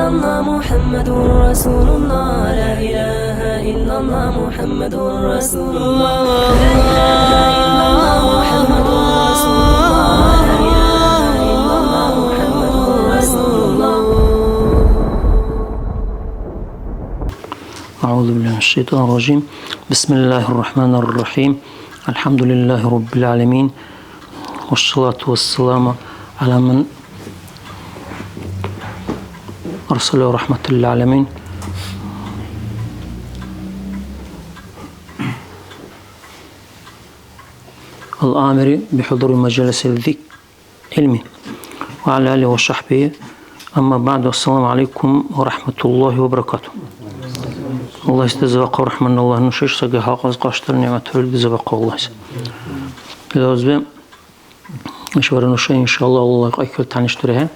إلا الله محمد رسول الله لا إله إلا الله محمد رسول الله لا إله إلا الله محمد رسول الله لا إله إلا الله محمد رسول الله. أعوذ بالله من الشيطان الرجيم. بسم الله الرحمن الرحيم. الحمد لله رب العالمين والصلاة والسلام على من أرسله رحمة للعالمين الآمر بحضور مجلس الذكر علمي وعلى آله وصحبه. أما بعد، السلام عليكم ورحمة الله وبركاته. Allah sizə zəvəqə rəhmənin Allah'ın şəş səqə haqaz qaşdır nimət ölgü zəvəqə Allah sizə. Biraz və işvarın uşa inşallah Allah əykül tanışdırı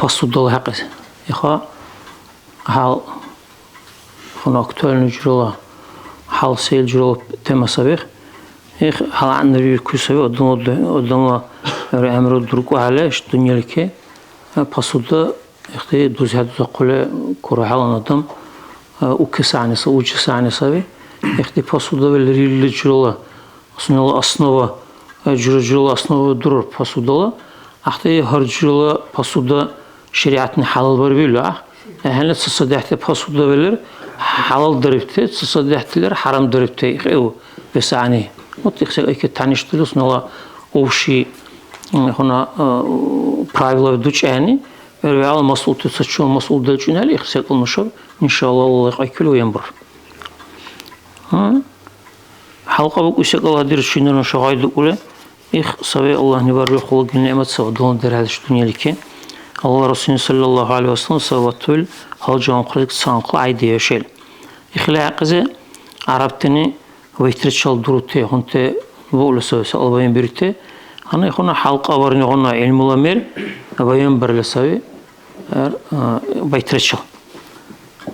pasuddalı həqiz. İxa hal aktualini cürola hal seyil cürola temasabıq. Hal andır bir küsəvi odamla əmr durgu hələ işte dünyaliki pasudda دوزها دوزاقله كورهالان آدم او کسانی او جسانی سوی پاسودا ولی جلو основа جلو основа درور پاسودالا هر جلو پاسودا شریعتن حلال بر بیله هنوز صدقت پاسودا ولر حلال دربته صدقتلر حرام دربته او بسانی متأخر ای که تانیشتلوس نلا اوشی هنا правила ведучи ани Реал масул тусачун масул дельчунали их секул мушав иншаллах Аллах айкулу ямбур. Халqa bu uşaqlar dirşinlərin şahidi ola. Səvə Allah nivarı xulq nimət savdon dərədiş dünyaliki. Allah Resulü sallallahu aleyhi ve sellem savatul halcan qılıq sanqlı aydı yaşel. İxlaqızı Arabtını veytirçal durute honte volsa albayın birte. Hani xona halqa varını xona ilmulamer bayan berlesavi veytirçal.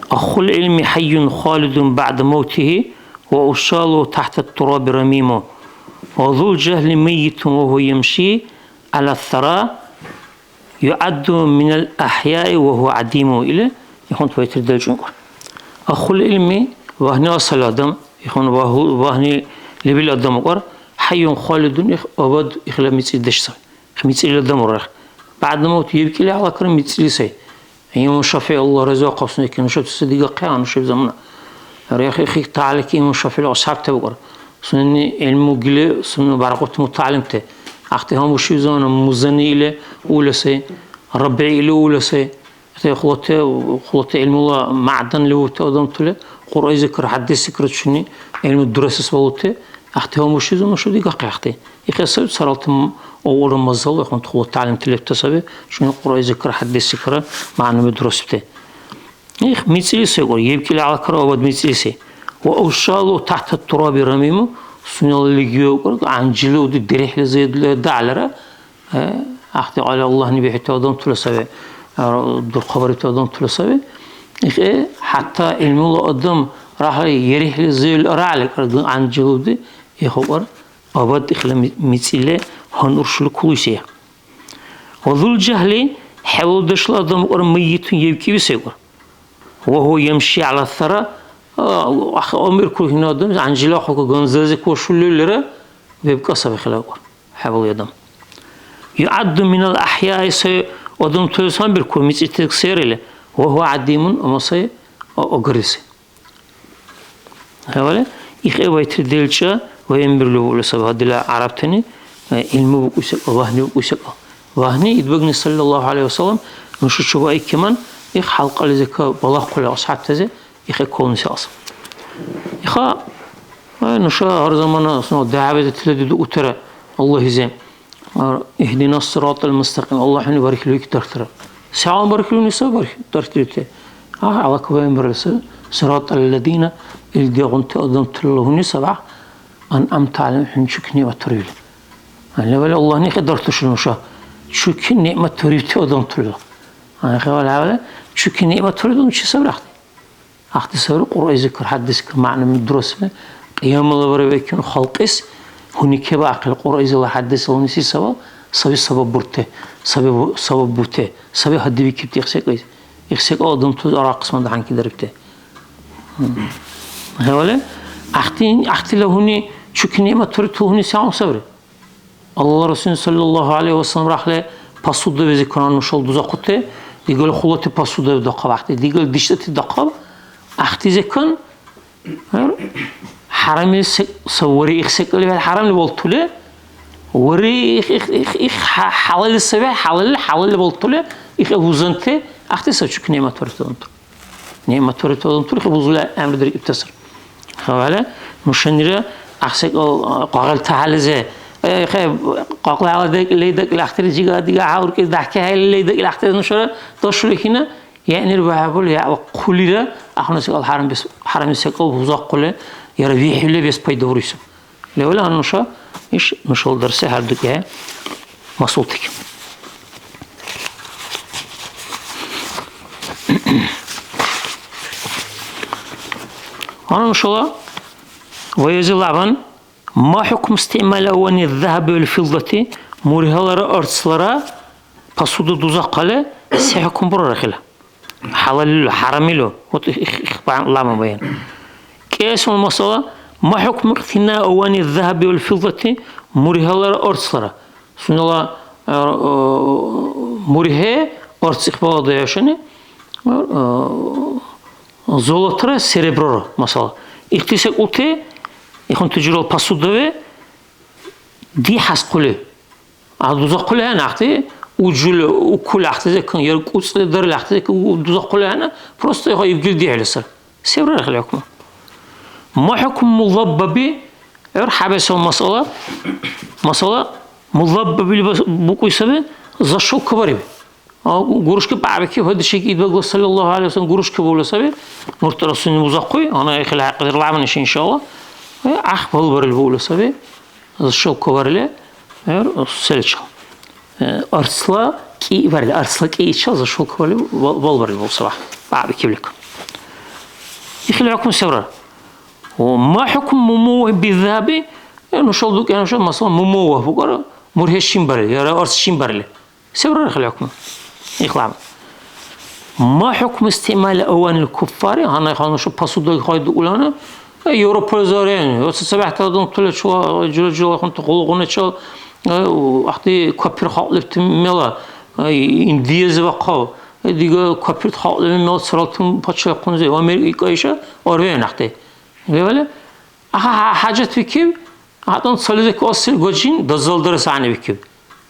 Akhul ilmi hayyun khalidun ba'da mevtihi وأشال تحت التراب رميمه وذو الجهل ميت وهو يمشي على الثرى يعد من الأحياء وهو عديم إلى يكون تويتر دلجون أخو العلم وهني أصل آدم يكون وهني لبل آدم قر حي خالد أبد إخلا مثل دشة مثل آدم ورخ بعد موت يبكي له على كرم مثل سي يوم شفيع الله رزق قصني كنا شفت صديقة قيان شفت زمنا رياخي خيك تعالى كي مشافي الأصحاب تبقر سنني علم وجلة سن برقة متعلمته أختهم وشي زمان مزني إلى أولى سي ربعي إلى أولى سي خلطة علم الله معدن له تقدم تله قرآن ذكر حدث ذكر شني علم الدراسة سوالته أختهم وشي زمان شو دي قاقي أختي يخسر صارت أول مزال يخون خلطة تعلم تله بتسبب شنو قرآن ذكر حدث ذكر معنى بدراسته مثلي سيقول يبكي على كرابة مثلي سي وأوشالو تحت التراب رميمه سنال اللي يقول عن جلود الدريح لزيد دعلرة أحتى على الله نبي حتى أدم تلسوي دور خبر تأدم تلسوي حتى المولى أدم راح يريح لزيد رعلك عن جلود يخبر أبد إخلا مثلي هنرشل كويسية وذو الجهل حاول دشل أدم ميت يبكي بسيقول وهو يمشي على الثرى أمير كل هنا دم عن جلاحه كجنزازك وشلولره بيبقى سبب خلاقه حبل يدم يعد من الأحياء سي ودم تلسان بالكل متى له وهو عديم أما سي أجرسي هذا إخوة ويتردلشة وينبر له لسبب هذا عربتني علمه بقوسك وهني بقوسك وهني يتبقني صلى الله عليه وسلم نشوف شو أي كمان إخ حلقة لذلك بالله كل أصحاب تزي إخ كون سياسة إخ نشاء هر زمان أصلا دعوة تلدد أترى الله يزين إهدنا الصراط المستقيم الله حني بارك له كتر ساعة بارك له نساء بارك ترتيبته على كوين برسل صراط الذين الدعون تأذن له نسبع أن أمت على حنشكني وتريل يعني ولا الله نقدر تشلون شاء شكني ما تريد تأذن له أنا خيال هذا شو كني ما تريدون شو سبر أختي سبر قرآن ذكر حدث ذكر معنى من الدراسة قيام الله بربك خلقس هني كبا عقل قرآن الله حدث الله نسي سوا sabi sabab burte, sabi sabab bute, sabi haddi bir kipti iksek adım tuz ara kısmında hangi deripte. Öyle. Ahti lahuni çünkü nimet türü huni sağ sabır. Allah Resulü sallallahu aleyhi ve sellem rahle pasuda ve zikranmış oldu zakute. Digel xulati pasuda da qabahti. Digel dişti da qab. Ahti zekan حرامي صوري إخسك اللي بالحرام اللي بولتله وري إخ حلال السبع حلال اللي بولتله إخ وزنته أختي سوتشك نعمة تورتونتر نعمة تورتونتر إخ وزلا أمر دري ابتسر خواله مشنيرة أخسك قاقل تعال زه قاقل على ذاك اللي ذاك الأختر جيجا ديجا عاور كده ضحكة هاي اللي ذاك الأختر نشرة تشري هنا يعني البعبول يا قليلا أخنا سقال حرام بس حرام سقال وزاق قله يربيه حلو بس بيدوريسه لولا أنوشا إيش مشغول درسه هردك يا مسؤولتك أنا إن شاء الله ويزيل عبان ما حكم استعمال أواني الذهب والفضة مريهالر أرسلرا بسود دوزاقله سيحكم برا رخله حلال حرامي له إخبار الله ما بين كيس المسألة ما حكم اقتناء أواني الذهب والفضة مريهالر أرسلرا سن الله مريه أرس إخبار ضياشني زولترا سيربرا مثلا اختصاص أوتي يكون تجربة بسودة دي حسقله عدوزا قله أنا أختي وجل وكل أختي كان يركوس در الأختي ودوزا قله أنا فرصة هاي يبقى دي على سر سيربرا خليكم ما حكم مضببي حبس المسألة مضببي بقول سبب زشوا كبري قروش كبعبكي وهذا الشيء يدبق صلى الله عليه وسلم قروش كبوله سبب مرترسون مزقوي أنا يخلي قدر العمل إن شاء الله أخبل بر البوله سبب زشوا كبرله سلش أرسلا كي برد أرسلا كي إيش زشوا كبرله بر البول صباح بعبكي بلك يخلي لكم سبرة وما حكم مموه بالذهب يعني شو دوك يعني شو مثلا مموه بقرا مرهش شيمبرل يا أرس شيمبرل سبرة يخلي لكم إخلام ما حكم استعمال أواني الكفار أنا يخلون شو بسودة خايد أولانا أوروبا زارين وسبعة تادون طلع شو جل خنت قلقنا شو وقتي كبير خالف تملا إنديز وقاو ديجا كبير خالف ملا سراتهم بتشا قنزة وأمريكا إيشا أروين وقتي ولا حاجات بكيب هاتون صليك أصل جوجين دزال درس عني بكيب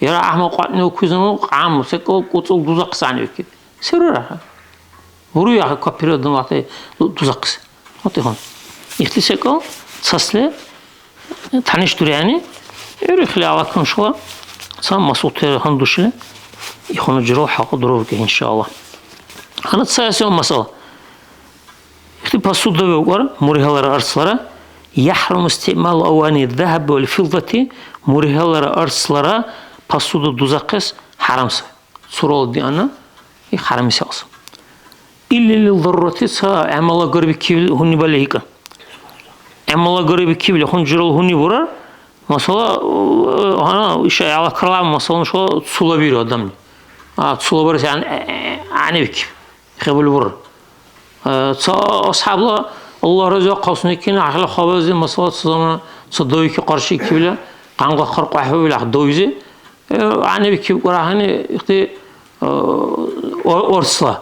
يرى أحمد قاتني وكوزنو عام سكوا قطع دوزق عني بكيب سرورة وروي على كبير دم وقتي دوزق وقتي هون يختسكوا تصله تانيش درياني يرخلي على كم شوا صام مسؤول هندوشله يخون جروح حق دروك إن شاء الله أنا تسأل مسألة اختي بسود بيوقر مريهالر أرسلرا يحرم استعمال أواني الذهب والفضة مريهالر أرسلرا بسود دوزقس حرامس سورة دي أنا حرام سياس إلا للضرورة سا عملا قريب كيل هني بالهيك عملا قريب كيل هون جرال هني برا مثلا أنا إيش على كلام مثلا شو تصلا بيرو دمني تصلا برا يعني عني بك خبل برا أصحاب الله رزق قصني كنا على خبز مثلا صدوي كقرشي كيلا قانغ خرق وحوي دويزي عني بك برا هني إختي أرسلا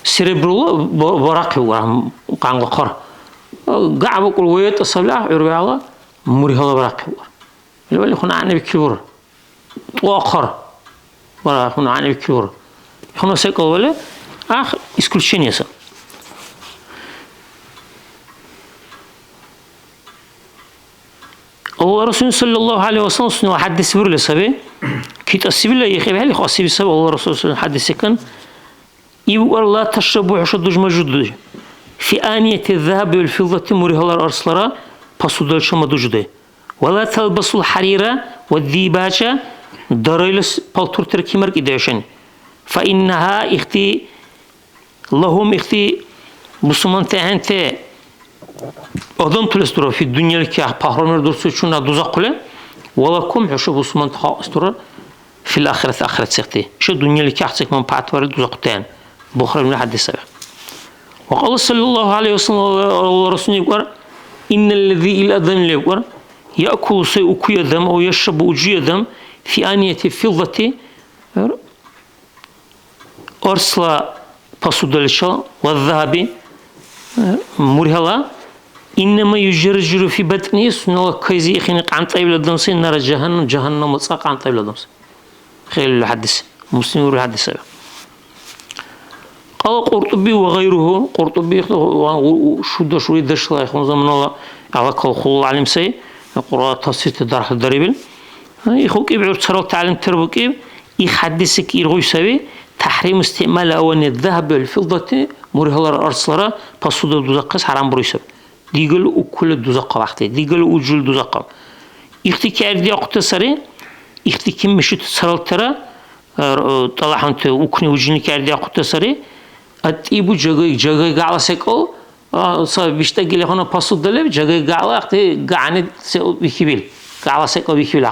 سيربرو براقي ورا قانغ خر قاعد بقول ويت الصلاة يروي على مريها براقي ورا اللي يخون عني بك برا وآخر ورا يخون عني بك برا يخون سيكل ولا آخر إسكولشيني سا الله رسول صلى الله عليه وسلم سنو حدث برله سبي كيت أسيبله يخيب هالي خاصي بسبب الله رسول صلى الله عليه وسلم حدث كان يقول الله تشربوا حشدوج مجدود في آنية الذهب والفضة مريها الأرسلرا بسودل شما دوجده ولا تلبسوا الحريرة والديباجة داريلس بالتور تركي مرك إداشن فإنها اختي لهم اختي مسلمان تهنت أدم تلسترا في الدنيا لك بحرمر درسوا شو ندوزا قله ولكم حشوف اسمان تخاصتر في الآخرة آخرة سختي شو الدنيا اللي كحسك من بعد ورد وزقتان بخرج من حد السبع وقال صلى الله عليه وسلم ورسوله يقول إن الذي الأذن يقول يأكل سيء دم أو يشرب وجي دم في آنية فضة أرسل باسودلشا والذهب مرهلا إنما يجرجر في بطنه سنة كيزي خنق عن طيب الدمس نار جهنم مصاق عن طيب الدمس خير الحديث مسلم الحديث قال قرطبي وغيره قرطبي شو شوي دش الله يخون زمن الله على كل خل علم سي قراءة تصيت درح الدريبل يخوك يبعر ترى تعلم تربك يحدثك يرغي سوي تحريم استعمال أواني الذهب والفضة مرهلا أرسلرا بسود الدزقس حرام بريسب ديقل وكل الدزقة وقته ديقل وجل الدزقة اختكار دي اقتصري اختكار مشيت سرال ترى طلع أنت وكني وجني كاردي اقتصري أتيبو جاي قاعد سكول صار بيشتغل هنا بسود دلب جاي قاعد أختي قاعد بيكيبل قاعد سكول بيكيبل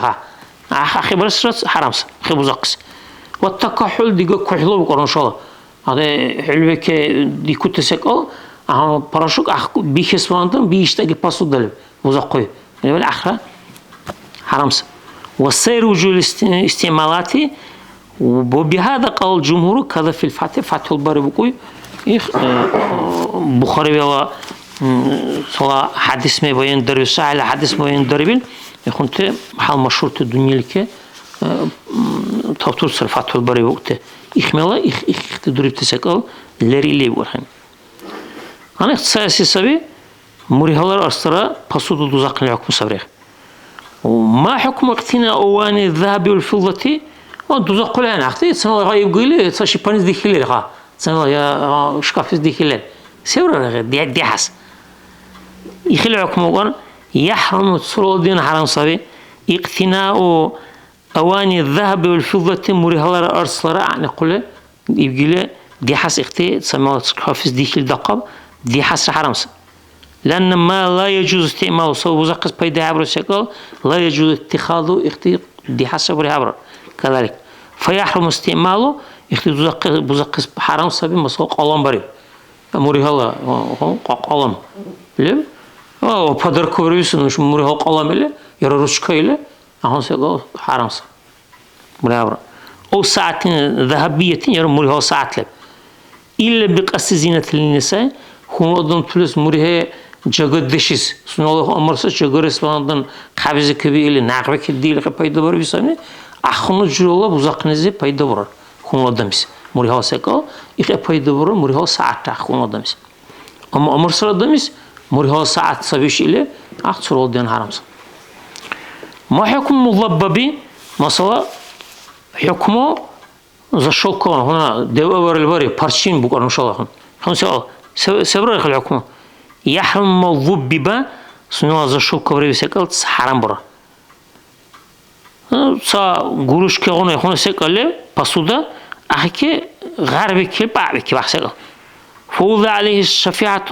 أخي برس حرام خي بزقس والتكحل ديجو كحلو بكرة إن شاء الله هذا حلوة دي كنت سكول براشوك بيخس واندم بيشتغل بسود دلب بزقوي يعني بالآخرة حرام والسير وجود استعمالاتي وبهذا قال الجمهور كذا في الفتح فتح الباري بقول بخاري ولا صلا حديث ما بين درب ساعة حديث ما بين دربين يكونت حال مشهور الدنيا لك تطور صر فتح الباري وقته إخمالا تدرب تسكال لري لي بورهن أنا اختصاصي سبي مريهالر أسترا بسود دوزاق لحكم سبريخ وما حكم اقتناء أواني الذهب والفضة دوزاق لنا أختي تسمع غايب قيلي تساشي بانيس ديكيلي رخا تسمع يا شكافيس ديكيلي سيورا دي حس يخلي حكم وقال يحرم تصور الدين حرام صبي اقتناء أواني الذهب والفضة مريهالر أرسلرا نقول يقول دي حس اختي تسمع شكافيس ديكيل دقب دي حس حرام صبي لأن ما لا يجوز استعماله سوى بزقس بيد عبر الشكل لا يجوز اتخاذه اختي دي حسب عبر كذلك فيحرم استعماله اختي بزقس حرام سبي مسوق قلم بري موري هلا قلم ليه وبدر كوريس مش موري هلا قلم له يرى رشكة له أهون سيقول حرام سبي موري عبر أو ساعة ذهبية يرى موري هلا ساعة له إلا بقصد زينة النساء هم أظن فلوس موري جاگد دشیز سنوله امروز جاگر اسپاندن خبیز کبیلی نقبه کدیل که پیدا بر بیسانی آخوند جلولا بزرگ نزی پیدا برد خون آدمیست موری ها سکال ایک پیدا برد موری ها ساعت خون آدمیست اما امروز آدمیست موری ها ساعت سبیش ایله آخر ولدین حرامس ما حکم مضببی مثلا حکمه زشل کن هنا دوا برای پارچین بکن شلون هم سبرا خل حکمه يحرم الضببة سنوا زشو كبري بسكال حرام برا سا قروش كغنا يخون سكال بسودا أحكي غربي كي بعبي كي بحسكال فوضع عليه الشفيعة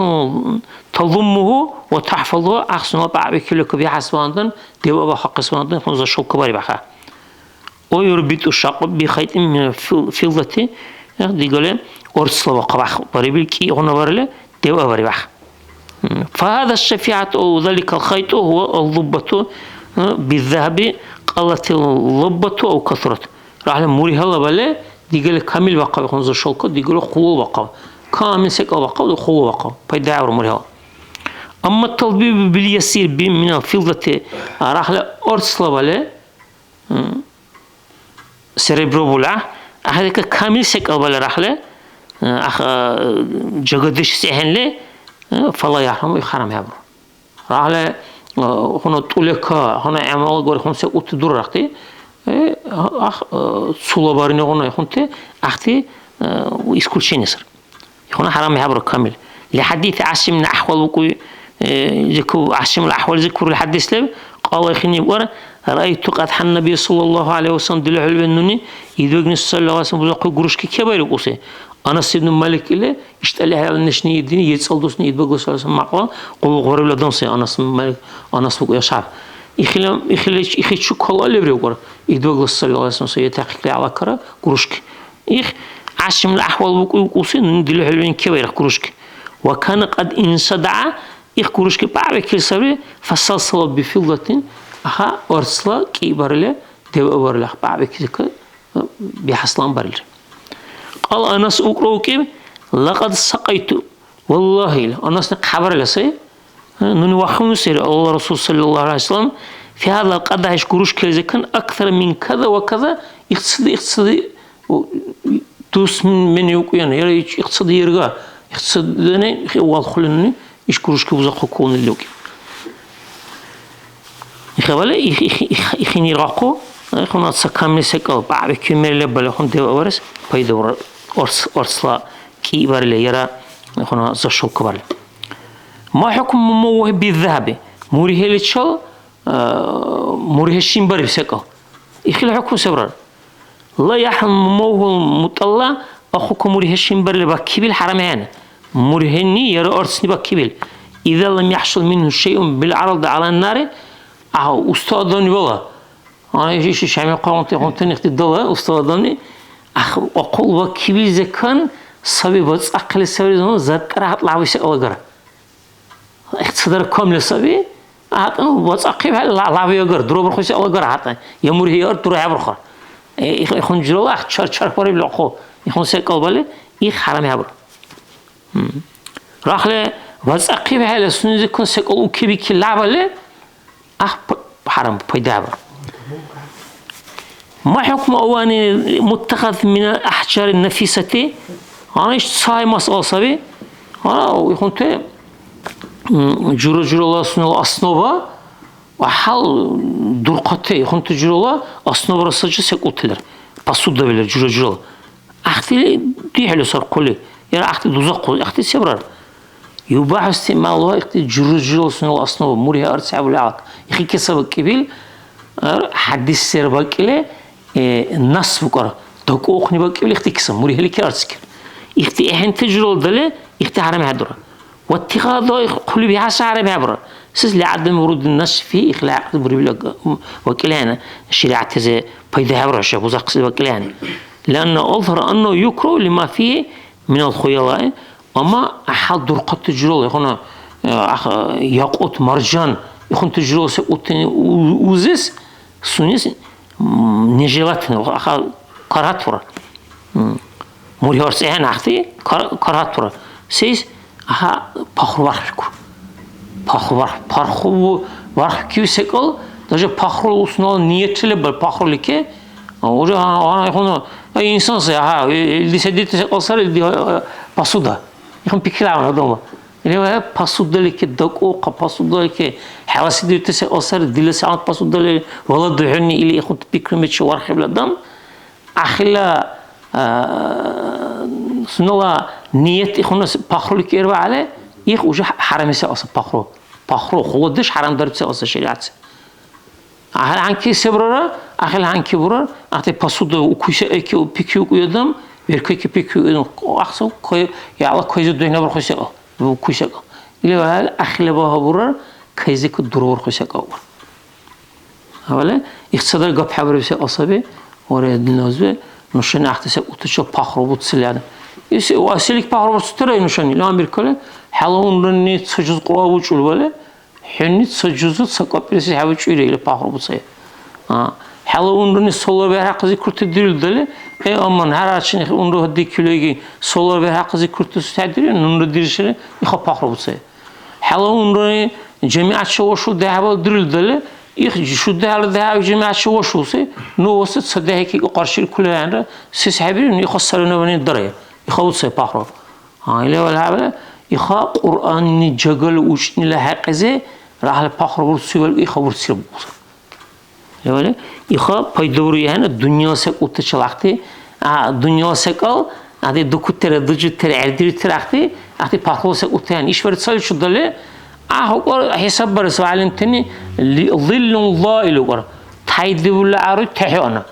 تضمه وتحفظه أحسنوا بعبي كي لك بحسباندن ديوا بحق سباندن يخون زشو كبري بحا ويربط الشاق بخيط من فضة دي قال أرسل وقبح بريبل كي هنا برله ديوا بري بحا فهذا الشفيعة أو ذلك الخيط هو اللبة بالذهب قلت اللبة أو كثرت راح لموري هلا بله ديقول كامل بقى بخونز الشلكة ديقول خلو بقى كامل سكال بقى وخلو بقى بيدعي موري هلا أما التطبيب باليسير من الفضة راح لأرسل بله سيربرو بولا هذا كامل سكال بله راح له جغدش سهل له فلا يحرم يحرم يبرو راح هنا طولك هنا عمل غير هون سأوت دور رختي سولا بارين هنا هونته أختي ويسكول شيء نصر هنا حرام يبرو كامل لحديث عاصم من الأحوال وكوي ذكر عاصم الأحوال ذكر الحديث له قال يخني ورا رأيت قد حن النبي صلى الله عليه وسلم دلوا البنوني يدوقني صلى الله عليه وسلم بزاق قروش كبير يقصي أنا سيدنا مالك إله اشتغل على النشني الدين يتصل دوسني يتبغى صلى الله عليه وسلم معقول قل غريب لدنسي أنا مالك أنا سوق يا شعب إخي شو كلا اللي بريوقر يدوق صلى الله عليه وسلم يتحقق على كرا كروشك عشان الأحوال وقوسين ندلو حلوين كبير كروشك وكان قد انصدع كروشك بعد كل سبب فصلصل بفضة أها أرسلا كي برله دو برله بعد كل بحصلان برله قال أنس أقرأك لقد سقيت والله أنس خبر لسه نوخم سير الله رسول صلى الله عليه وسلم في هذا القدح كروش كذا كان أكثر من كذا وكذا اقتصادي دوس من يوك يعني اقتصادي يرجع اقتصادي والخلني إيش كروش كوزق كون اللوك يخبله يخني راقو يخون أتسكمني سكال بعد كمل لبلا يخون ده أورس بيدور أرسلا كي برله يرى يخون زشوا كبر ما حكم موه بالذهب مريه للشل مريه الشمبر بسكال يخلي حكم سبرر لا يحرم موه مطلع أخوك مريه الشمبر لبكيبل حرمين مريهني يرى أرسني بكيبل إذا لم يحصل منه شيء بالعرض على النار أستاذني والله أنا إيش شامل قامت نختدله أستاذني أقول بكيبل زكان سبي بس أقل سبي زمان ذكر هات لعويس أوجر اقتصاد كامل سبي هات بس أقل لعوي أوجر دروب رخيص أوجر هات يمر هيار دروب برخار يخون جلوه شر باري بلقو يخون سكال باله حرام يابر راخله بس أقل هلا سنزي كون سكال وكبي كل لعبله حرام بيدابر ما حكم أواني متخذ من الأحجار النفيسة أنا إيش صاي مسألة سبي أنا يكون ته جرو الله سنو أصنوبا وحال درقته يكون تجرو الله أصنوبا رسالة سكوتلر بسود دبلر جرو أختي دي حلو صار كله يا أختي دوزق أختي سبرر يباح استعمالها أختي جرو سنو أصنوبا مريها أرتسع بالعاق يخي كسب كبيل حديث سير بكله الناس بكرة دقوقني بكله اختي كسب مريها لك أرتسك اختي إحن تجرو دله اختي حرام هدرة واتخاذه كل بها سعر بهبرة سيس لعدم ورود الناس فيه إخلاع بريبلا وكلهنا الشريعة زي بيده هبرة شاب وزقس وكلهنا لأنه أظهر أنه يكره لما فيه من الخيلاء أما أحد درقة تجرو يخون يقوت مرجان يخون تجرو سقوتني وزس سونيس نجلاتنا أخا كرهتورا مريهارس إهنا أختي كرهتورا سيس ها پاخرو وارخو پاخرو وارخ کیو سکل داجه پاخرو اسنال نیتله بر پاخرو لیکه اوجا انا يكون اي انسان ها اللي سديت سكل دي باسودا يكون بيكلاو دوما اللي هو باسودا لك دقوق باسودا لك حواس دي تسكل دي ساعات باسودا ولا دحني اللي ياخذ بيكرمت وارخ بلدم اخلا سنولا نيت يخون پاخرو لك يربع عليه يخ وجه حرام يسا أصلا پاخرو خودش حرام دارد سا أصلا شريعت أهل عنكي سبرارا أهل عنكي برار أهل پاسود وكويسة أكي وبيكيو يدم بيركي كي بيكيو يدم أحسن كوي يعلا كويس الدنيا برخويسة وكويسة اللي هو أهل بها برار كيزي كدرور خويسة أول هولا اقتصاد الجاب حبر بسا أصابي ورد النازبه نشان احتساب وتشوف پاخرو بتسلي واسيلك پاخرو بتستري نشاني لا أمريكا حلون رني تسجز قوة وجول ولا حني تسجز سقابيس حاوج يريله پاخرو بتسي حلون رني سولار بحق زي كرت ديل دله أمان هر عشان اون رو هدي كيلوجي سولار بحق زي كرت استدري نون ديرشله يخا پاخرو بتسي حلون رني جميع شوشو دهبال ديل دله شو ده جماعة شو سي نو وسط صدقه كي قرشيل كله عنده سيسحبين يخسرونه من الدرية يخوض سي بحره هاي ولا هذا يخا قرآن جعل وشني له حقزه راح البحر ورسول يخبر سير بوس ولا يخا بيدوري هنا الدنيا سك وتشلحتي الدنيا سكال هذه دكتور دجتور عدير ترحتي هذه بحر سك وتاني إيش فرد صار شو دله هو حساب برس وعلمتني ظل ضائل وقرا تحيد ولا عارض تحيونا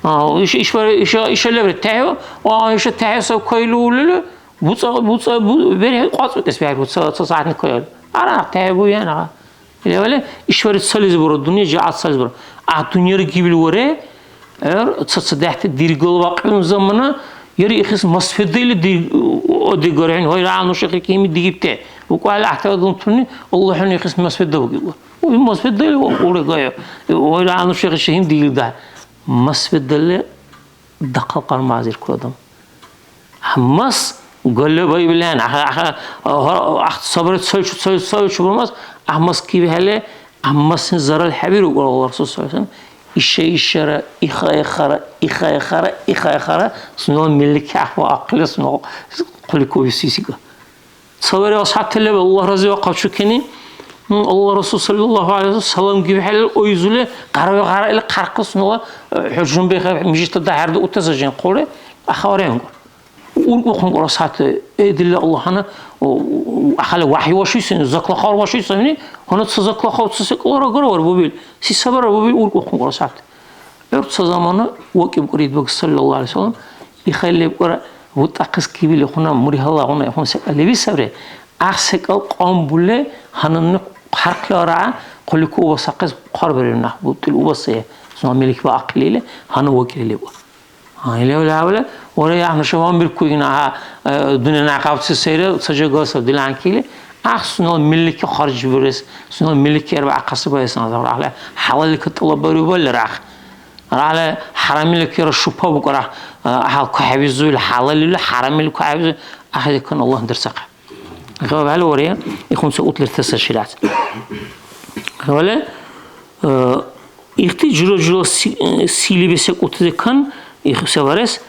إيش اللي برتاحه وإيش تحيه سو كيلو ولا بوص بره قاص بتسبيح بوص ساعات كيلو أنا تحيه أنا Öyle işvaret saliz bura dünya caat saliz bura. Dünyarı gibi vore eğer çatsa dehte dirgol vakın zamanı yeri ihs masfedeli o de görün hayır anu şekil kimi digipte. Bu kual ahtadun tuni Allah'ın ihs masfedde bu. O masfedeli oraya gaya. Hayır anu şekil şeyim değil de. Masfedeli dakika mazir kodum. Mas galiba bilen sabret söylüş olmaz. Ahmas gibi hele Ahmas'ın zarar haberi Allah Resulü sallallahu aleyhi ve sellem işe khara sunan milli kahve aklı sunan kuliko visisiga. Sabır ashatle Allah razı ve kavşukeni Allah Resulü sallallahu aleyhi ve sellem gibi hele o yüzüyle qara ile qarqı sunan hücum be mecliste daherde utazajın qore aharen Urqun qorasatı edilli Allah'ına ahale vahiy vaşıysan zakla xar vaşıysan ona zakla xar sıklara göre var bu bil siz sabır bu bil urqun qorasatı ört zamanı vakib qurid bak sallallahu aleyhi ve sellem ikhalib qora bu taqis kibili xuna murihallah ona xon sekalebi sabre ahsekal qambule hanını farklara qoliku wasaqis qar berina bu til ubasaya sonra melik ve akliyle hanı vakili bu Aile öyle oraya ahna şavan bir kuyuna dünyanın akabısı seyre sadece gasa dilankili ahsunal milliki harcı veres sunal milliki erba akası bayasına da halal kıtla bari böyle rah haramilki yara şupa bu kadar kuhavizul halal haramil kuhaviz ahad kan Allah dersak قال oraya يكون سقوط للتسع شريعة قال احتجاج سيلي بسقوط ذكان sevares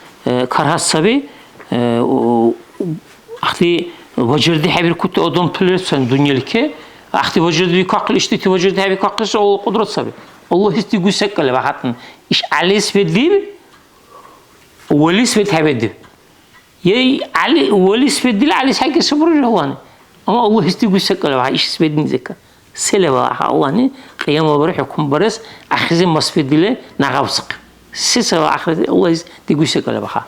karhat sabi ahti vacirdi habir kutu odam tülürsen dünyalike ahti vacirdi bir kakıl işte vacirdi habir kakılsa o kudret sabi Allah isti güsek kale bakatın iş alis ve dil velis ve tabedi yey ali velis ve dil alis hakki sabır Allah'ın ama Allah isti güsek kale bak iş isbedin zeka seleva Allah'ın kıyama barı hüküm barız ahizin masfedile nagavsık Sisa ahiret Allah digu sekala baha.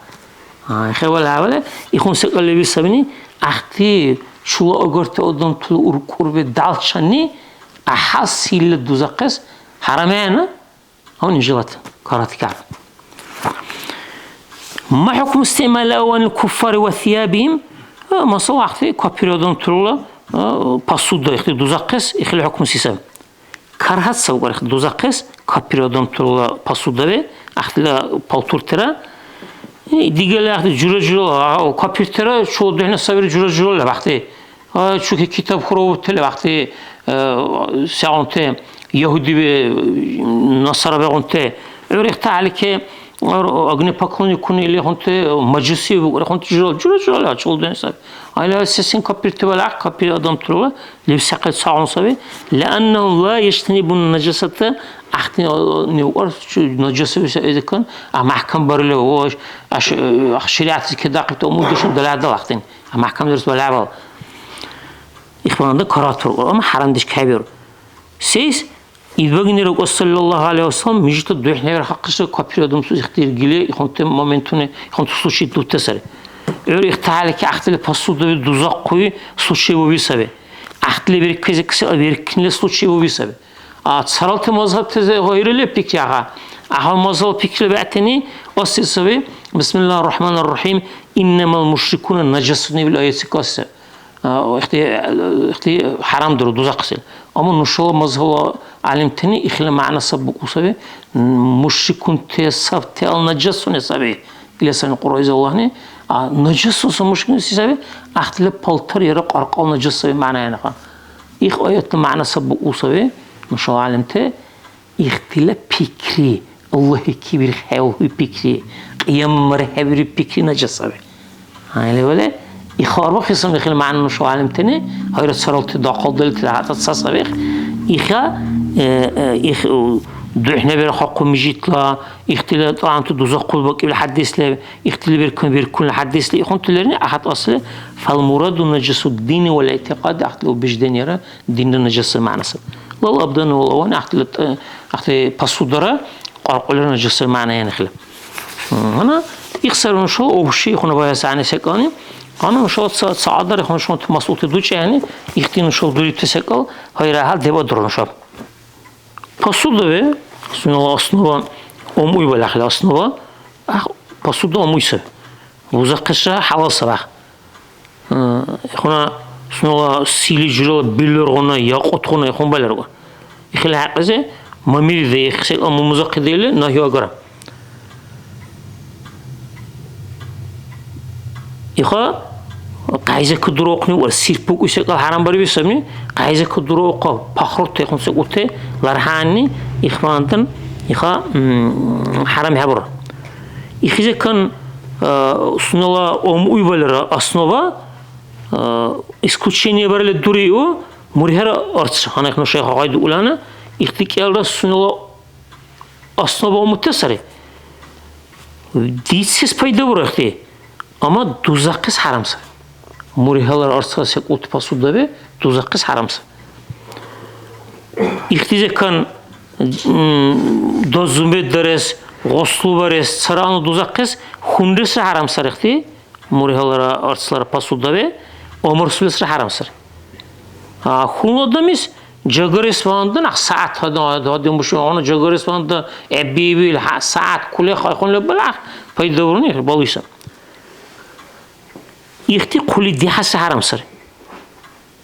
Xewala wala ikhun sekala bisabni ahti şula ogorta odon tul urkurbe dalçani ahasil duzaqas haramana هون جلت كاراتكا ما حكم استعمال أوان الكفار وثيابهم ما صلاح في كابيرودون ترولا باسودا يخدي دوزاقس يخلي حكم سيسام كارهات سوغر يخدي دوزاقس كابيرودون ترولا باسودا ve ahtila palturtera diğerler ahti jura o kapitera çoğu dehne savir jura vakti çünkü kitap kurup tele vakti seante Yahudi ve Nasara ve onte öğretti halike agne pakloni konu ile onte majusi ve onte jura çoğu dehne savir ayla sesin kapirte ve kapir adam turla levsaqet sağon savir لأنه لا يجتنب النجاسة ahti ne var şu najası edekan mahkam barlı o şeriat kedaqet o muddeşin dalada vaktin mahkam ders balava ihvanında karatur ama haram diş kabir siz İdvagini Resul sallallahu aleyhi ve sellem müjde dühnever hakkısı kapıyordum siz ihtirgili konte momentune kontu suçi tutasar öyle ihtihale ki ahtile pasuda ve duzak koyu suçi bu bir sebebi ahtile bir kızı bir kinle suçi bu bir sebebi Saraltı mazhab teze hayırlı pikri ağa. Ağa mazhab pikri be'teni o sebebi Bismillahirrahmanirrahim innemel müşrikûne necesûne bil ayeti kâsse. İhti haramdır duzaksil. Ama nuşala mazhab alimteni ihli ma'nası bu sebebi müşrikûn tesaf te al necesûne sebebi. İlesan Kur'an Allah'ın necesûsa müşrikûn sebebi ahtile paltar yere qarqal necesûne ma'nayana. İh ayetli ma'nası bu sebebi Müşo alemte ihtilaf fikri Allah'ı kibir hevi fikri qiyamları hevi fikri necasabi yani böyle İxarba kısım dikil ma'an müşo alemteni hayret saraltı daqal delti hatat sasabik İxa dühne bir hakkı mecitla ihtilaf antı duzak kulbak gibi hadisle ihtilaf bir kun bir kun hadisle ihuntulerini ahad aslı fal muradu necasu dini ve itiqad ahtilu bijden yara dinin necası manası والله أبدأ وأنا أحتي باسودرا قارقولنا جسر معنا يعني خلا هنا يخسرون شو أو شيء خنا بيا سعني سكاني Ana şol saatlar xon şon mas'ul tuduç yani ihtin şol dürüp tesekal hayra hal deva durun şol. Посуда ve sunala основа омуй балахли основа посуда омуйса. Узакыша халаса бах. Хона sunala sili jula biller ona yaqut ona xon balar go. İxla haqıze mamiri de ixsek amumuzaq deyli nahyo agara. İxa qayza kudroqni var sirpuk usekal haram bari bisami qayza kudroqa paxrot texonse ote larhani ixvandan ixa haram habur. İxize kan sunala uybalara основа исключение барали дурио мурхера арц ханак но шейх гайд улана ихтикалда sunala основа мутасари. Дисис пайда бурахти ama duzakız haramsa. Murihalar arsa sekut pasuda ve duzakız haramsa. İhtize kan dozumbe deres, goslu bares, saranı duzakız hundresi haramsa rıhti. Murihalar arsalar pasuda ve omursulesi haramsa. Hunodamiz jagares falandan saat hadim bu onu jagares falanda ebibil saat kule khonle bala payda burun balıysa. İhti kuli dihası haramsır.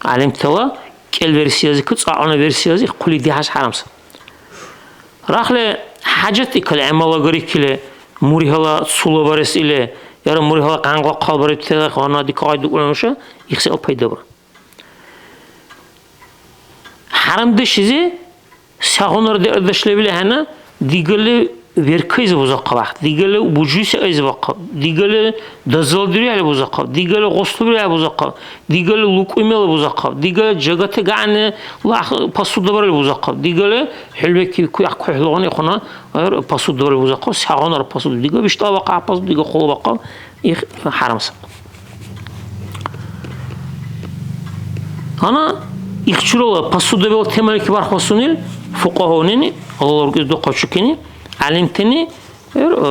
Alim tava kel versiyazı kıç ana versiyazı kuli dihası haramsır. Rahle hacet ikale amala garikile murihala sulabares ile yarı murihala qanqa qalbari tela xana dikaydı ulanışa ihse payda bur. Haram dişizi sağonar derdeşle bile hana digeli verkayız bozak bak, digeli bucuysa ayız bak, digeli dazaldırıyor bozak, digeli gostluyor bozak, digeli lukimel bozak, digeli jagate gane lah pasuda var bozak, digeli helbeki kuyak kuhlağını kona pasuda var bozak, sağanar pasuda, digeli işte bak pasuda, digeli kolu bak, haramsa. Ana ikçurola pasuda ve temel ki var hasunil, fuqahonini Allah'ın gözde kaçukeni alimteni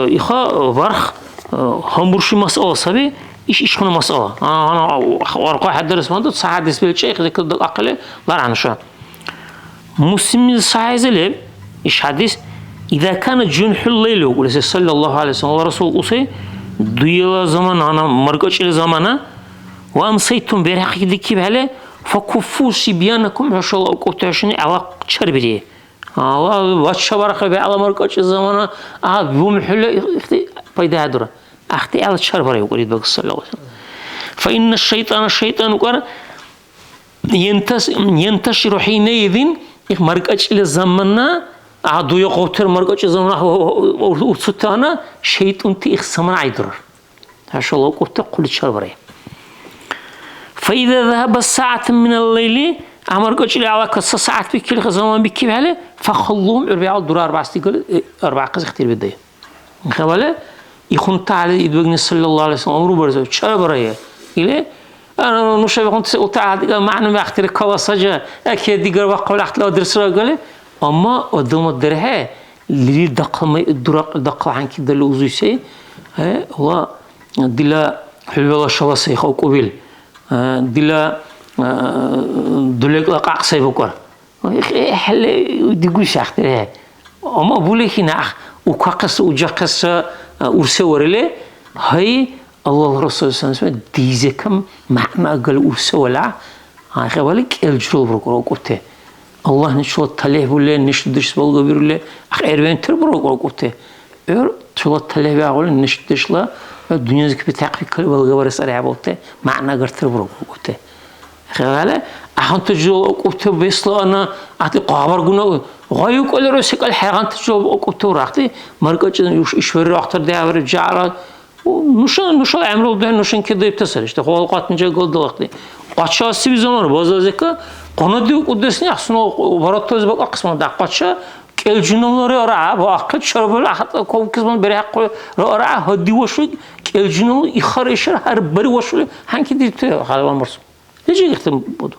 iha var hamburşi masala sabi iş konu masala ana arka hadis mandı sahadis bir şey zikr akle var anşa muslimin sahizele iş hadis İza kana cunhul leyl ولسه sallallahu aleyhi ve sellem Resul usay duyala zaman ana margaçlı zamana ve amsaytum beraqidiki bale fakuffu sibyanakum haşallahu qutaşni alaq çarbiri Allah vaçça baraka be alamar kaçı zamana bu mühülle payda hadura ahti al çarbara yuqrid bak sallallahu aleyhi ve sellem fa inna şeytan qar yentaşiru hineyzin markaçlı zamana aduya qovter markaçlı zamana ursutana şeytan ti ihsamana aydır haşallahu qutta qul çarbara fa iza zahaba sa'atan min al-leyli Amar kaçılı alakası saat bir kilo zaman bir kibale fakhalluhum urbial durar basti kıl arba kız ihtir bedeye. Khabale يكون تعالى يدوغني صلى الله عليه وسلم أمره برزه شابريه إلى أنا نشوف كنت وتعالى معنا ما اختار كواسجة أكيد ديجر وقول أحد لا درس رجله أما قدام الدرها اللي دق عن كده اللي شيء هو دلا حلوة شوا سيخو قبيل دلا دلك لقاق سيفكر حل ديجوش أختاره أما بقوله هنا وكاقس وجاقس ورسولة هاي الله الرسول صلى الله عليه وسلم ديزكم مهما قال ورسولة هاي بالك الجرو بركوا قلته الله نشوف تلاه ولا نشدش بالقى بيرله أخيرا تربروا قلته شو تلاه بيقول نشدش لا الدنيا زك بتعقيد بالقى ورس على عبوته معنا قرر تربروا قلته خلاله أحن تجوا قلته بيصل أنا أعطي قابر قلنا غايو كل رأسك الحيران تجوا قلته راحتي مركز إشوار راحتر ده أور جعرا نشان عمرو ده نشان كده يبتسر إشته خال قاتن جا قلد وقتي قاتشا سبي زمان بازا زكا قنادي قدسني أحسن وبرات توز بق أقسم ده قاتشا كل جنون رأى بأكل شرب لا حتى كم قسم بريق رأى هدي وشو كل جنون يخرجش هر بري وشو هنك دي خالد مرسوم يجي يختم بدو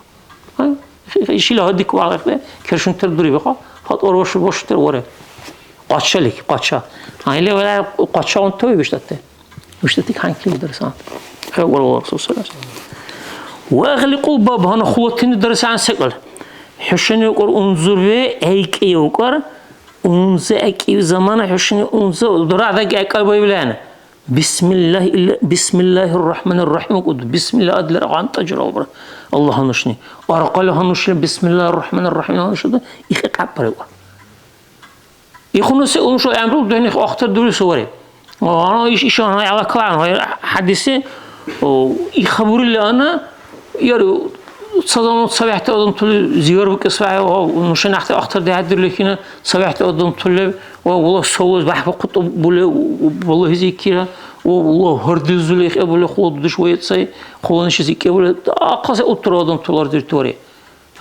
işi la hadi kualakle kerşun ter duri baka fat orvoş ter vore qaçalik qaça aile vela qaça on toy biştatte biştatik hankli dersan والله الرسول صلى الله عليه وسلم واغلقوا الباب هنا خوتين درس عن سقل حشني يقول انظر هيك يقول انظر هيك زمان حشني انظر درع ذاك اكل بيبلان بسم الله الرحمن الرحيم بسم الله أدلر عن تجربة الله هنشني وأرقله هنشني بسم الله الرحمن الرحيم هنشني يخاك عبره يخونو سيقولون شو يعملوا بدهم يخ أختر دول سواري وأنا إيش أنا على كلام حديثي ويخبروا لي أنا يارو صدام صباحت أدم طول زيار بكسبة ونش نحت أختر ده هدر لكنا صباحت أدم طول والله سوز بحب قطب بوله والله زي كذا والله هرد الزليخ بوله خود شوية صي خلانش زي كذا بوله أقصى أطر أدم طول أرد التوري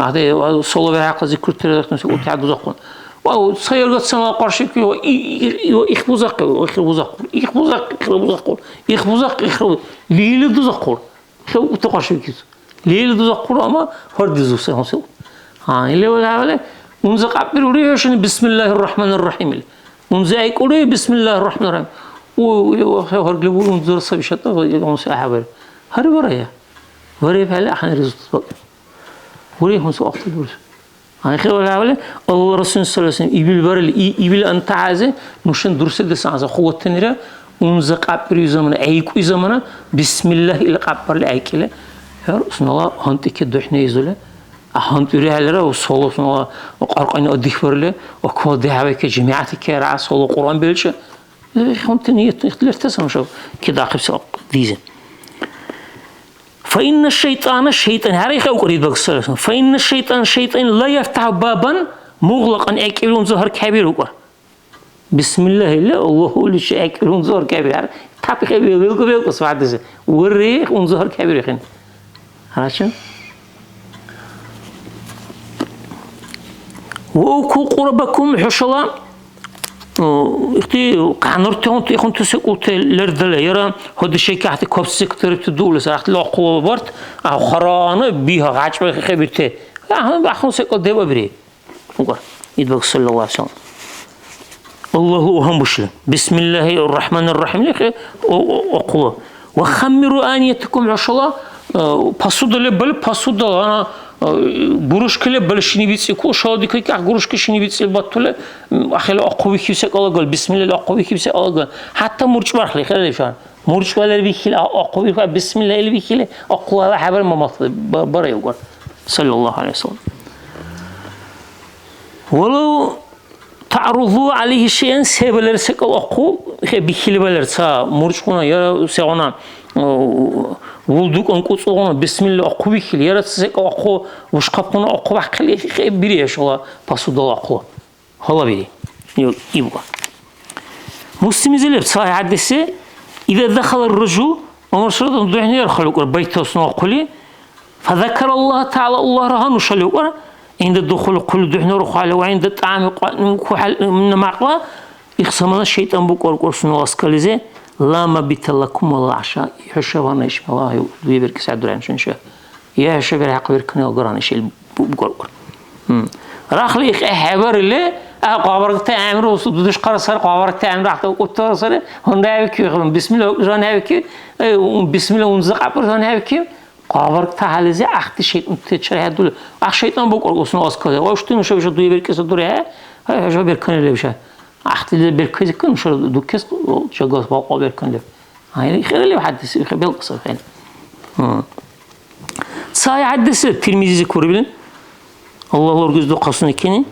هذا صلوا بها أقصى كرتة دكتور سقوط عدو زقون وصير قد سما قرشك يخبزق ليل دزقور شو تقرشك ليل دزقور أما هرد الزوسة هسه اللي ولا ونزق عبر عشان بسم الله الرحمن الرحيم ونزايك وريه بسم الله الرحمن الرحيم وهرد لبول ونزور صبي شطة ويقوم ساحبر هرب وريه بهلا حن رزق وريه هم سو أخت الورث خير ولا ولا الله رسول صلى الله عليه وسلم يبيل برل يبيل أنت عازه نشان درس الدرس عازه خوة تنيرة ونزق عبر زمانه أيكو زمانه بسم الله إلى عبر لأيكله يا رسول الله هنت كده إحنا يزوله هنت يريه على وصلوا رسول الله وقرقين أديك برله وكود ده كجماعة كرع صلوا القرآن بيلش هنت نيت اختلاف تسمع شو كده عقب ساق ديزه فإن الشيطان هذا أريد بقصة فإن الشيطان لا يفتح بابا مغلقا أكلون زهر كبير بسم الله الله هو اللي شيء أكلون زهر كبير تاب كبير بيلقى بعد ذا والريح ونزهر كبير خن هذا وأكو قربكم حشلا اختي قانرتون تيخون تسقط لردله يرى هذا الشيء كحت كوب سكتر تدول سرحت لا قوة برد أو خرانة بيها عجبة خبرته هم بأخون سقط ده بري فقر يدبق صلى الله عليه وسلم الله هم بشله بسم الله الرحمن الرحيم لك أقوى وخمروا آنيتكم عشلا باسود لبل باسود أنا بروش كله بلشني بيتسي كو شادي كي كعروش كشني بيتسي البطلة أخيل أقوى كيوسك الله قال بسم الله أقوى كيوسك الله قال حتى مرش برخلي خلي شان مرش ولا اللي بيخيل أقوى بسم الله اللي بيخيل أقوى على حبل ما مطلب برا يقول صلى الله عليه وسلم ولو تعرضوا عليه شيئا سبل رسك الأقوى بيخيل بلرسا مرش كنا يا سوانا ولدك أنكوت صغنا بسم الله أقوى كل يا رتسك أقوى وش قبنا أقوى خلي بري إن شاء الله بسود الله أقوى هلا بري يبغى مسلم زلب صحيح حدثه إذا دخل الرجل ونشرد الدنيا يرخلق البيت وصنع قلي فذكر الله تعالى الله رهان وشلق عند الدخول كل دحنا رخاله وعند الطعام من معقله يخصمنا الشيطان بقول قرصنا واسكاليزه لا مبيت لكم ولا عشاء يحشبنا إيش الله يبارك سعد ران شنشة يا شباب حقبر كنا وقران إيش بقول راخلي حبر اللي قابرك تعمر وصدوش قرصر قابرك تعمر راح تقطر صار هندا بكي بسم الله جان هبكي بسم الله ونزق عبر جان هبكي قابرك تعال زي أخت شيء تشرح هدول أخ شيطان بقول قصنا أسكال واشتي مش بيش دوي يبارك سدورها هاي شباب كنا اللي بيشه أخت اللي بيركز كن شو دوكس شغال باقي بيركن له هاي خير اللي حدث خبيل قصة خير صاي حدث تلميذ كوربين الله رجز دو قصنا كني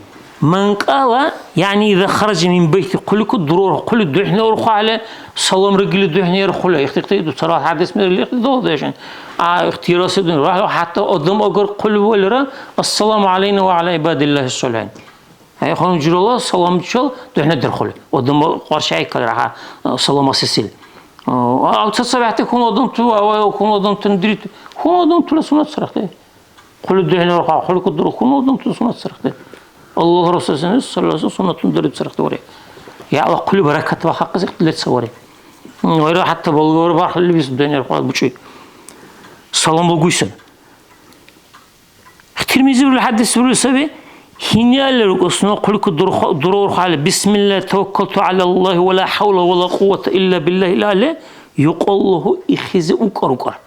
من قال يعني إذا خرج من بيت كل الضرورة كل الدحنا يروح على صلام رجل الدحنا يروح له يختار صراحة حدث من اللي يختار ده عشان اختيار سيدنا راح حتى قدام أجر كل ولرا السلام علينا وعلى عباد الله الصالحين هاي خلنا نجري الله سلام شل دحنا درخله قدام قرشة كله راح سلام أساسي أو تصبحت يكون قدام تو أو يكون قدام تندريت هو قدام تو لسنا صرخته كل الدحنا يروح كل الضرورة كون قدام تو لسنا صرخته الله رسول صلى الله عليه وسلم سنة تندرب صرخته وري يا الله كل بركة وحق زي لا تصوري ويروح حتى بالغور بارح اللي بيس الدنيا يروح بشيء سلام بقويسن الترمذي بالحديث يقول سبي هنا لرقصنا كل الضرور حال بسم الله توكلت على الله ولا حول ولا قوة إلا بالله العلي yuqallahu ihizi ukar.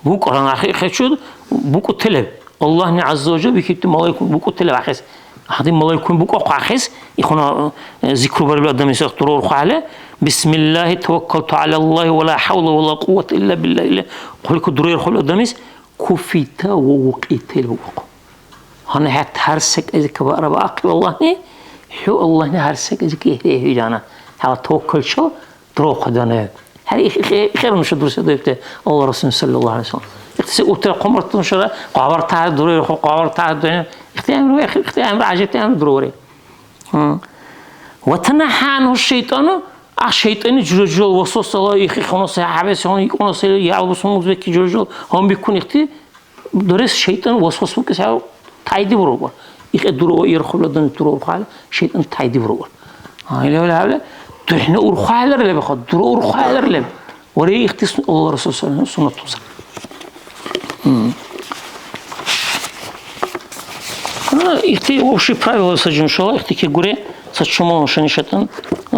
Bu Kur'an ahir şu bu kuteleb. Allah ne azze ve celle bikitti malaikun bu kuteleb ahis. Hadi malaikun bu ahis. İkhuna zikru var bir adam ise durur hale. Bismillah tevekkaltu ala Allah ve la havle ve la kuvvete illa billah illa. Kulik durur hal adamız kufita ve vuqitel vuq. Hani her sek ezik bara baqi Allah ne? Şu Allah ne her sek ezik ehli cana. Ha tevekkül şu durur kadana. هذه خير من شدرس ديبته الله رسول صلى الله عليه وسلم. اختي اوتر قمرت نشرة قابرت على ضروري قابرت على الدنيا اختيام عجبت أمر ضروري. وتنحى عنه الشيطان الشيطان جرجل وصوص الله يخي خلاص حبس هون يكون صير يعبد سموز بكي جرجل هم بيكون اختي درس الشيطان وصوص بك ساو تايدي بروبر يخ درو يرخل لدن درو خال الشيطان تايدي بروبر هاي ولا تحنا أرخالر اللي بخد درو أرخالر اللي وري اختص الله رسول صلى الله عليه وسلم سنة توصل اختي وشي правило саджун шала ихти ки гуре сачумо шанишатан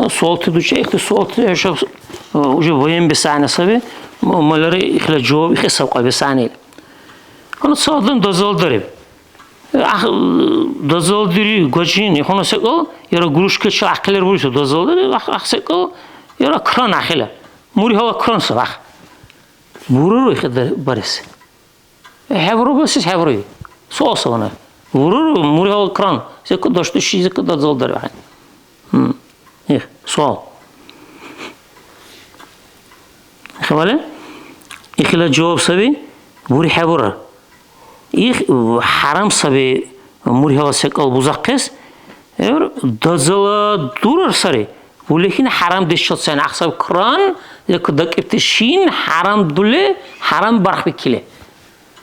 суалты дуча ихти суалты яшав уже воен бесана саби малари ихла жавоб ихи савқа бесани ана садан дазалдариб дазалдири гачин ихона секал яра гурушка ча ақилер бурса дазалдари ах секал яра кран ахила мури ҳава кран сабах буру ихи барис хевро басис хевро соосавана Vurur murial kran. Zeka doştu şi zeka da zaldar yani. Sual. Xabale? İxla cevap sabi vuri havura. Haram sabi murial sekal buzaqqes. Dazala durur sari. Walakin haram deşat sen axsab kran zeka dakipti şin haram dule haram barx bikile.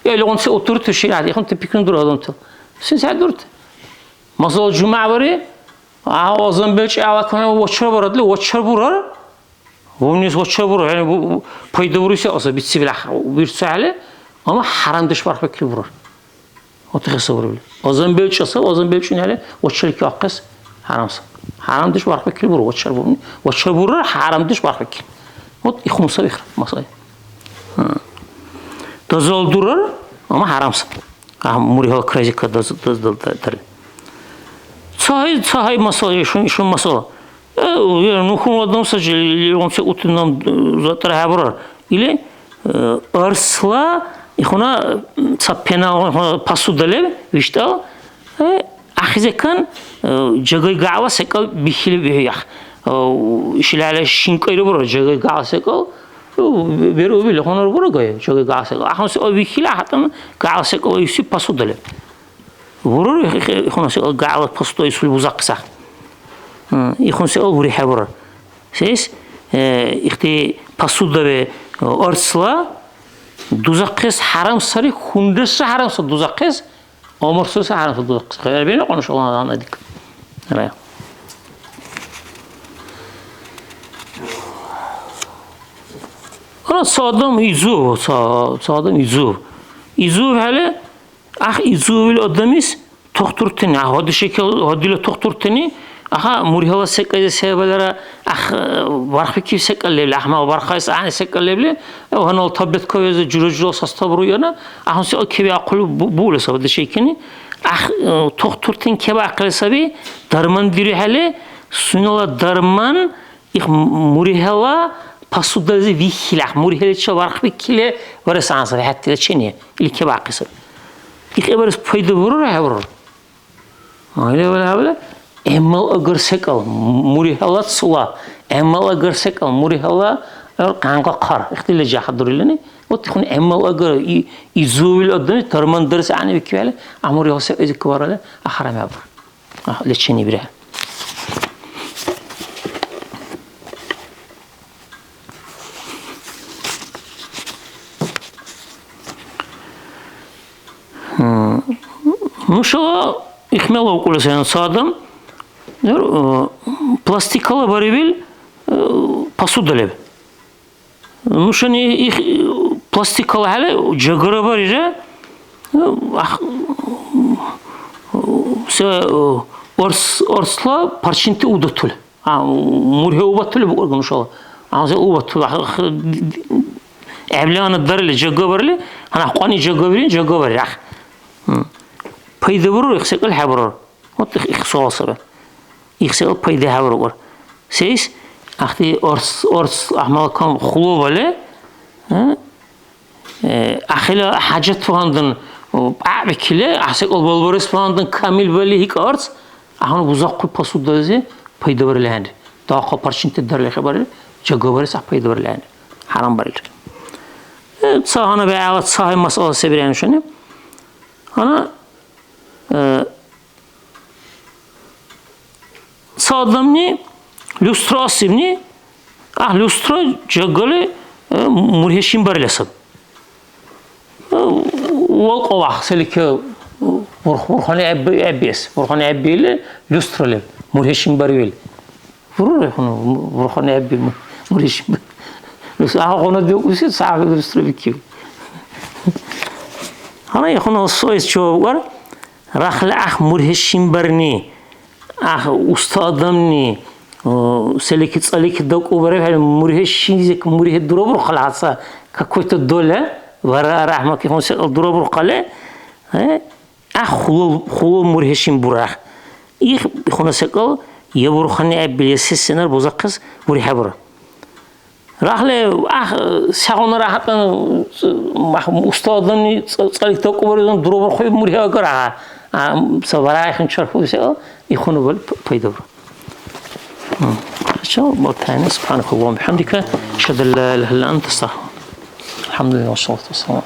Öyle onse oturup şey hadi. İxon tipikun dur adam tu. Siz herdurt. Mesela cuma varı, ağzın belki ağakanı watcher varadlı, watcher vurar. Bunun watcher vurar. Yani bu payda vurursa asa bitsi bile bir sahile ama haram dış var fakir vurar. O tıkısa vurur. Ağzın belki asa, ağzın belki ne hale watcher ki akkas haramsa. Haram dış var fakir vurur. Watcher vurur. Watcher vurur haram dış var fakir. O ikhumsa bikhr mesela. Dazal durar ama haramsa. Muriha krajı kadar dazdır. Sahay masal şu masal. Nuhum adam sadece onse utundan zaten haber. İle arsla ihona sapena pasu dalev işte ahizekan jagay gava sekal bihili bihya. İşlale şinkaylı bura jagay gava sekal. Beru bile honor bura gaya jagay gava sekal. Ahon se o bihila hatan gava sekal o isi pasu dalev. Vurur ihona sekal gava pasu da isul buzaksa. İhon sekal vuri habura. Siz ihti pasu da ve arsla duzakes haram sarı hundırsa haramsa duzakes amursuz haramsa duzakes. Hayır beni konuşulan anladık. Evet. Ama sağdan izuv, sağdan izuv. İzuv hele, izuv ile adamız tokturteni, hadi şekil, hadi ile tokturteni, murihala sekayda sebelere, varxı ki sekalleble, ahma varxaysa ani sekalleble, hanal tablet koyuyorsa cürücül sasta buruyana, ahonsi o kebi akıllı buğulu sabıdı şeykini, tokturten kebi akıllı sabi, darman diri hele, sunala darman, murihala pasudazı vihilah, murihala çal varxı vikile, varası ansabi, hatta çeniye, ilke bakısı. İlke varası payda vurur, vurur. Öyle böyle. Emmal agar sekal, murihala sula, emmal agar sekal, murihala kanka kar, ihtile jahadurillani, o tikhun emmal agar izuvil adını tarman derse ani bikivale, murihala se ezik varale, haram yapar. Leçeni bire. Nuşala ikmel okulu sen sağdan. Plastikalı baribil pasudalev. Nuşani plastikalı hele jagara barire se orsla parçinti udatul. Murhe ubatul bu nuşala. عاوز او تو اعلان الدرل جاكوبرلي انا قاني جاكوبرين جاكوبر يا اخ بيدبرو يخسق الحبرر وط اخصاصه يخسق بيد حبرر سيس اختي ارس احمد كان خلو ولا اخلا حاجات فاندن بكله احسق البلبرس فاندن كامل ولی هیک ارس اهون بوزاق پاسو دازه پیدا برلند تا خو پرشنت در خبر جاكوبر صح پیدا برلند حرام برل صاحنا بعوض صاحب مسألة سبيرين شنو أنا صادمني لوستراسيمني لوسترا جاكولي مرهشين برلسب والقوا سلك ورخاني أبيس ورخاني أبيل لوسترا مرهشين بريل ورخاني أبي مرهشين بس أنا ديوكسي صعب لوسترا بكيو أنا يخون الصويس شو بقول رخل مرهشين برني أستاذمني سلك سلك دوك وبره مرهشين زك مره دروبر خلاصة كقوت الدولة ورا رحمة كيفون سل دروبر قلة خلو مرهشين براه يخون سكال يبرو خني أبليس السنة بوزقس مريح برا رحله سعون راحت استادني سلك دوك وبره دروبر خوي مريح أقرأ سوارا يخون شرفه سكال يخونه بال بيدور شو بطاني سبحانك اللهم وبحمدك أشهد أن لا إله إلا أنت أستغفرك الحمد لله والصلاة والسلام